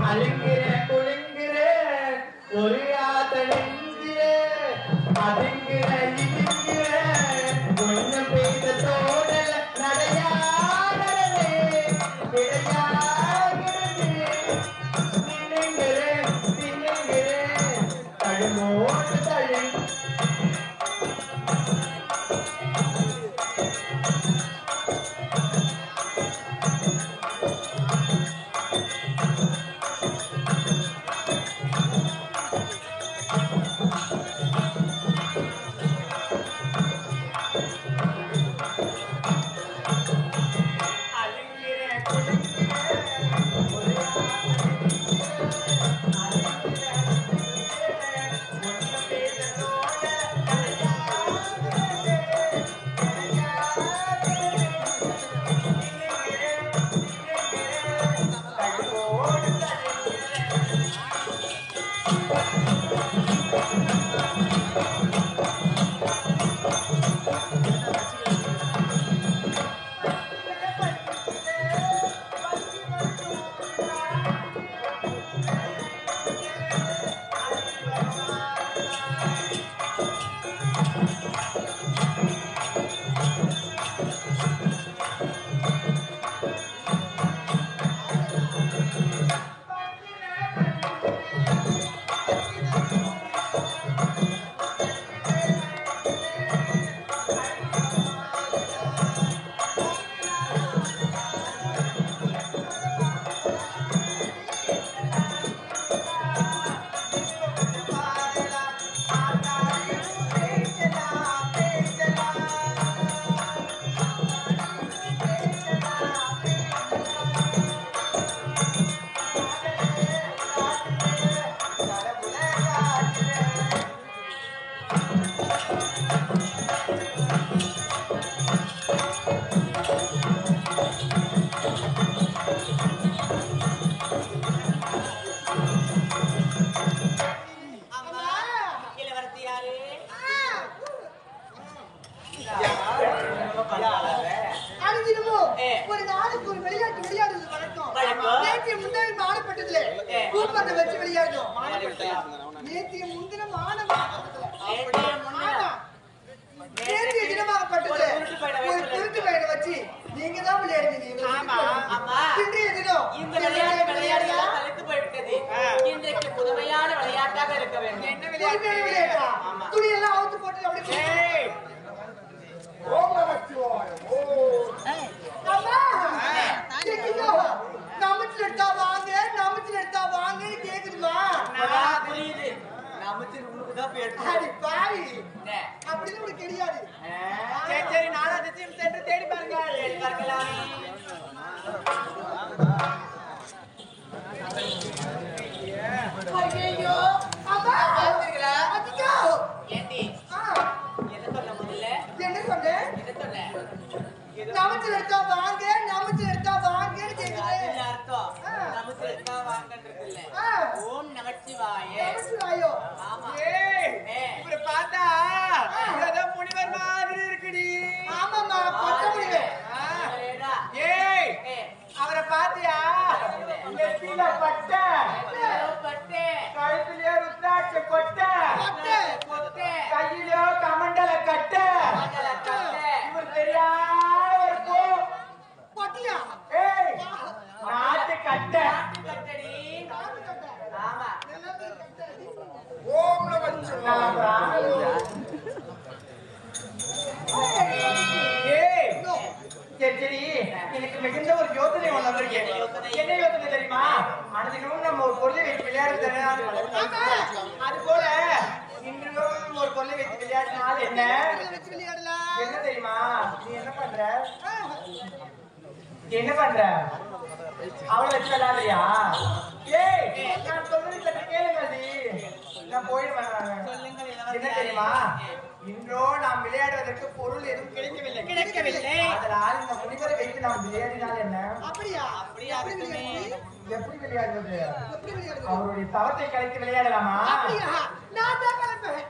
அழுங்கிற குழுங்கிற ஒரு ஆதலிங்கிற அதுங்கிற இதுங்கிற கொஞ்சம் பேச தோடல நடையாடலே விளையாடுறது தின்னுங்கிற தின்னுங்கிற தழுமோடு தழு ஒரு நாளுக்கு ஒரு விளையாட்டு விளையாடுறது வழக்கம். நேற்று முன்னாடி மானப்பட்டதுல கூப்பர்ல வச்சு விளையாடுறோம். நேற்று முந்தின மானப்பட்டதுல நேற்று தினமாகப்பட்டது ஒரு குருட்டு பையனை வச்சு நீங்க தான் விளையாடுவீங்க. இன்றைய தினம் இந்த விளையாட்டு தலைத்து போய்விட்டது. இன்றைக்கு புதுமையான விளையாட்டாக இருக்க வேண்டும். என்ன விளையாட்டா? துணியெல்லாம் அவுத்து போட்டு அப்படியே நமச்சு எடுத்தா வாங்க நமச்சு எடுத்தா வாங்கன்னு கேக்குதுமா? புரியுது. நமச்சு உனக்குதான் பாவி அப்படின்னு உனக்கு தெரியாது. சரி நானும் திசையும் சென்று தேடி பாருங்க. தேடி பார்க்கலாம். ஐயோ அம்மா பாத்தீங்களா? அச்சோ ஏண்டி என்ன சொல்ல முதல்ல? என்ன சொன்னே? என்ன சொன்ன? நமச்சு எடுத்தா வாங்க நமச்சு எடுத்தா வாங்கன்னு கேக்குது. அதுல அர்த்தம் நமச்சு எடுத்தா வாங்கன்றது இல்ல. ஓம் நமச்சிவாய. நமச்சிவாயோ. ஆமா. இப்படி பார்த்தா ஏதோ முனிவர் மாதிரி இருக்குடி. ஆமாம்மா பட்ட முடிவே. ஏய் அவரை பாத்தியா? நெத்தியில பட்டை, கழுத்திலே ருத்ராட்ச கொட்டை, கையிலோ கமண்டல கட்டை. இவர் தெரியாத ஒரு பூ. பட்டியா? ஏய் நாட்டு கட்டை. ஆமா. ஓம் நமச்சிவாய. ஏய் சரி எனக்கு மிகுந்த ஒரு யோசனை ஒண்ணு வந்திருக்கேன். என்ன யோசனை தெரியுமா? அன்றைக்கும் நம்ம ஒரு பொருளை வைத்து விளையாடுறது. அது போல இன்றும் ஒரு பொருளை வைத்து விளையாடினால் என்ன என்ன தெரியுமா? நீ என்ன பண்ற? என்ன பண்ற? அவளை வச்சு விளையாடுறியா? ஏய் நான் சொல்றது சற்று கேளுங்கடி. நான் போயிடுவேன். என்ன தெரியுமா? இன்றோ நாம் விளையாடுவதற்கு பொருள் எதுவும் கிடைக்கவில்லை. அதனால் இந்த முனிவரை வைத்து நாம் விளையாடினால் என்ன? அப்படியா? எப்படி விளையாடுவது? அவருடைய தவத்தை கலைத்து விளையாடலாமா? நான் தான் கலைப்பேன்.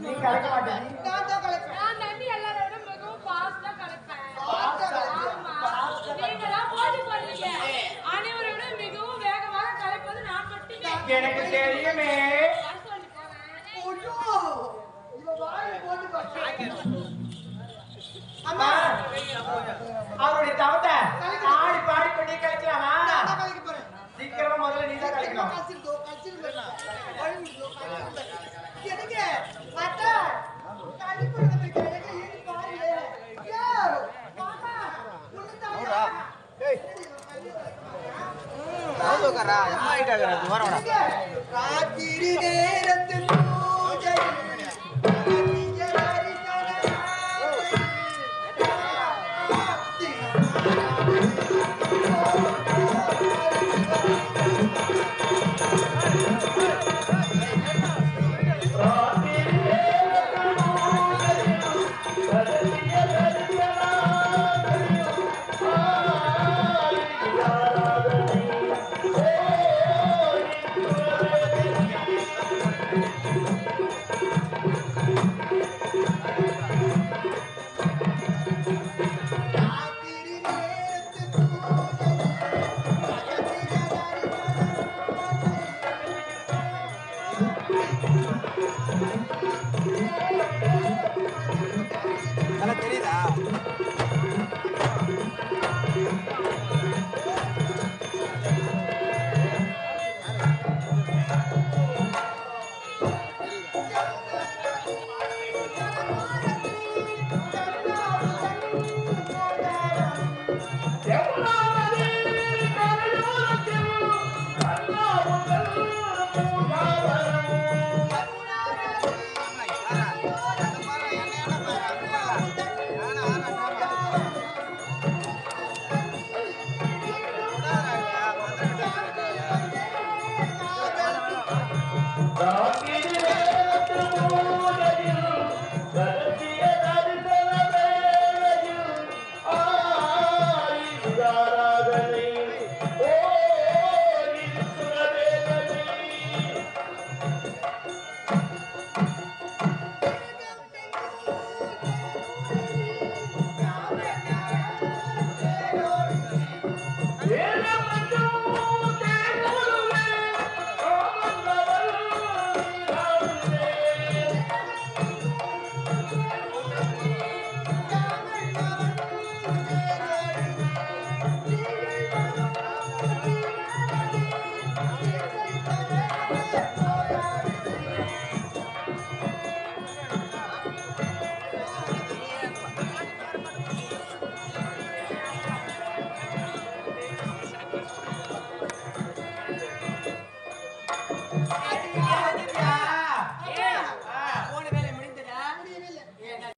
நீ கலைக்க மாட்டேன். நான் தான் கலைப்பேன். நான் தண்ணி எல்லாரோட மிகவும் ஃபாஸ்டா கலப்பேன். Fast ஆ கலப்பேன். ஆமா. நீங்க தான் போட்டி போடுறீங்க. ஆனா எனக்கு தெரியுமே. அம்மா அவருடைய தவத்தை ஆடி பாடி கொண்டே கழிக்கலாமா? சீக்கிரமா முதல்ல நீ தான் கழிக்கணும். ராத்திரி நேரத்தில்